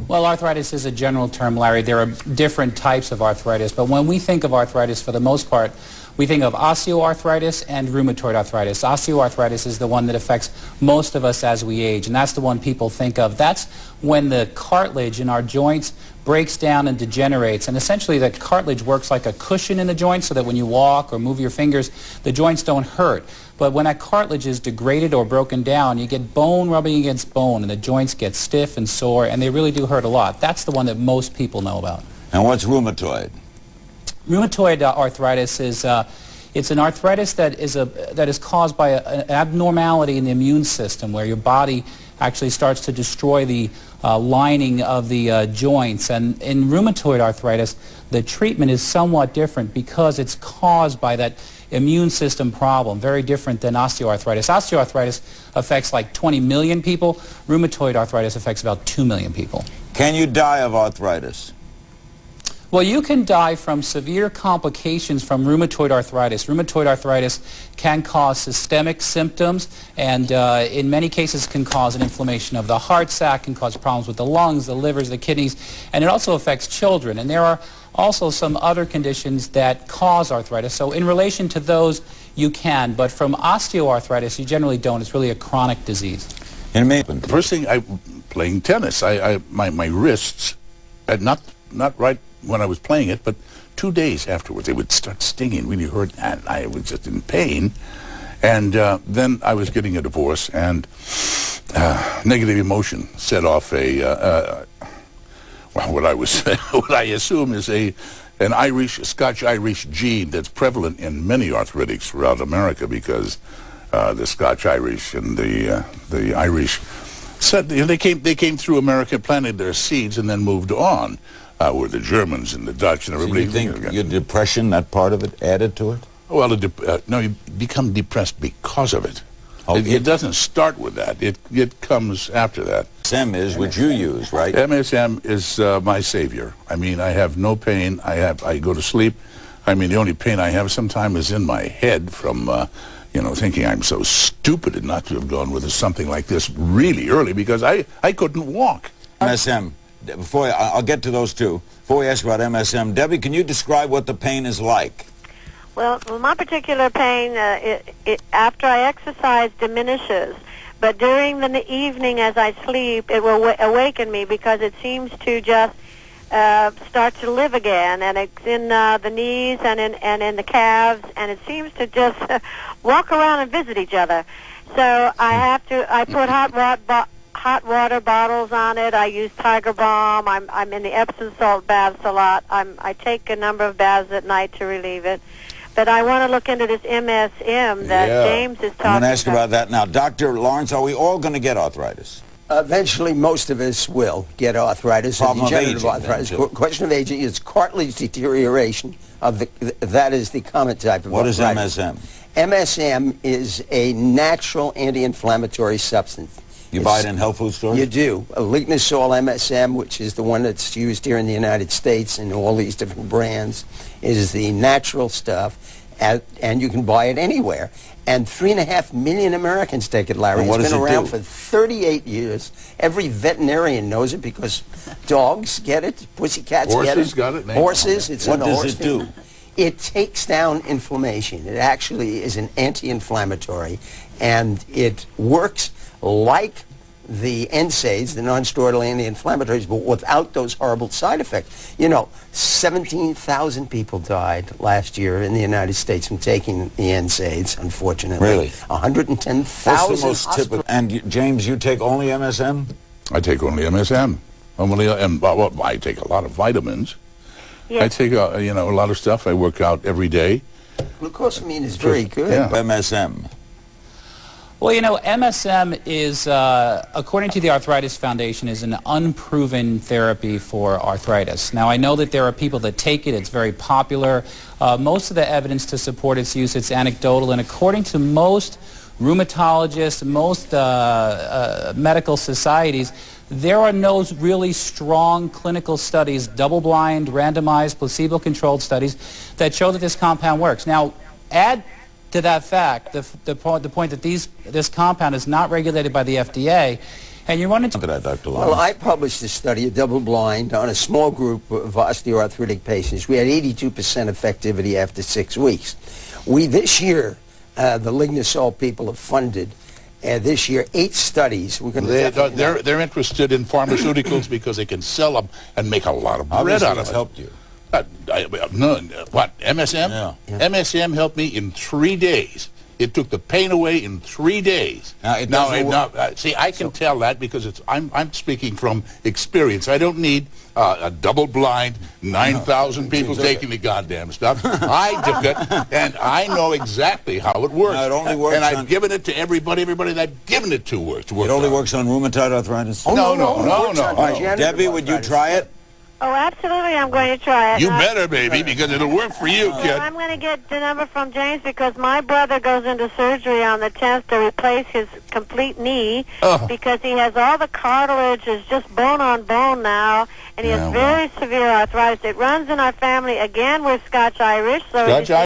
Well, arthritis is a general term, Larry. There are different types of arthritis, but when we think of arthritis, for the most part, we think of osteoarthritis and rheumatoid arthritis. Osteoarthritis is the one that affects most of us as we age, and that's the one people think of. That's when the cartilage in our joints breaks down and degenerates, and essentially the cartilage works like a cushion in the joint so that when you walk or move your fingers, the joints don't hurt. But when that cartilage is degraded or broken down, you get bone rubbing against bone, and the joints get stiff and sore, and they really do hurt a lot. That's the one that most people know about. And what's rheumatoid? Rheumatoid arthritis is it's an arthritis that is caused by an abnormality in the immune system, where your body actually starts to destroy the lining of the joints. And in rheumatoid arthritis, the treatment is somewhat different because it's caused by that immune system problem, very different than osteoarthritis. Osteoarthritis affects like 20 million people. Rheumatoid arthritis affects about 2 million people. Can you die of arthritis? Well, you can die from severe complications from rheumatoid arthritis. Rheumatoid arthritis can cause systemic symptoms, and in many cases can cause an inflammation of the heart sac, can cause problems with the lungs, the livers, the kidneys, and it also affects children. And there are also some other conditions that cause arthritis. So in relation to those, you can, but from osteoarthritis, you generally don't. It's really a chronic disease. And the first thing, playing tennis, my wrists, not right when I was playing it, but 2 days afterwards, they would start stinging, really hurt, and I was just in pain. And then I was getting a divorce, and negative emotion set off well, what I assume is an Scotch-Irish gene that's prevalent in many arthritics throughout America, because the Scotch-Irish and the Irish said they came through America, planted their seeds, and then moved on. Were the Germans and the Dutch and everybody. So you think your depression, that part of it, added to it? Well, no, you become depressed because of it. Oh, it doesn't start with that. It comes after that. MSM is what you use, right? MSM is my savior. I mean, I have no pain. I go to sleep. I mean, the only pain I have sometimes is in my head from, you know, thinking I'm so stupid not to have gone with something like this really early, because I couldn't walk. MSM. I'll get to those two. Before we ask about MSM, Debbie, can you describe what the pain is like? Well, my particular pain, after I exercise, diminishes. But during the evening as I sleep, it will awaken me, because it seems to just start to live again. And it's in the knees and in the calves, and it seems to just walk around and visit each other. So I put hot water bottles on it. I use Tiger Balm. I'm in the Epsom salt baths a lot. I take a number of baths at night to relieve it. But I want to look into this MSM that James is talking about. I'm going to ask about that now. Dr. Lawrence, are we all going to get arthritis? Eventually, most of us will get arthritis. Problem of degenerative aging, arthritis. Question of aging is cartilage deterioration. That is the common type of arthritis. What is MSM? MSM is a natural anti-inflammatory substance. You buy it in health food stores? You do. Lignocol MSM, which is the one that's used here in the United States in all these different brands, is the natural stuff, and you can buy it anywhere. And 3.5 million Americans take it, Larry. It's been around for 38 years. Every veterinarian knows it, because dogs get it, pussycats get it. Horses got it. Horses, it's in the horse. What does it do? It takes down inflammation. It actually is an anti-inflammatory, and it works like the NSAIDs, the non-steroidal anti-inflammatories, but without those horrible side effects. You know, 17,000 people died last year in the United States from taking the NSAIDs, unfortunately. Really? 110,000. What's the most typical? And James, you take only MSM? I take only MSM. Well, I take a lot of vitamins. Yes. I take you know, a lot of stuff. I work out every day. Glucosamine is very good. Yeah. MSM. Well, you know, MSM is, according to the Arthritis Foundation, is an unproven therapy for arthritis. Now, I know that there are people that take it. It's very popular. Most of the evidence to support its use, it's anecdotal, and according to most rheumatologists, most medical societies, there are no really strong clinical studies, double-blind, randomized, placebo-controlled studies that show that this compound works. Now, add to that fact the point that this compound is not regulated by the FDA, And you wanted to... Dr. Well, I published a study, a double-blind, on a small group of osteoarthritic patients. We had 82% effectivity after 6 weeks. This year, the Lignosol people have funded this year 8 studies. We're going to they're interested in pharmaceuticals because they can sell them and make a lot of bread out of it. Helped you. What, MSM? Yeah. MSM helped me in 3 days. It took the pain away in 3 days. See, I can tell that because I'm speaking from experience. I don't need a double-blind, 9,000 people taking the goddamn stuff. I took it, and I know exactly how it works. Now, it only works and I've given it to everybody that I've given it to works. It only works on rheumatoid arthritis? Oh, no. All right, Debbie, would you try it? Oh, absolutely, I'm going to try it. You better, baby, because it'll work for you, kid. Well, I'm going to get the number from James because my brother goes into surgery on the 10th to replace his complete knee because he has all the cartilage is just bone on bone now, and he has very severe arthritis. It runs in our family. Again, we're Scotch-Irish, so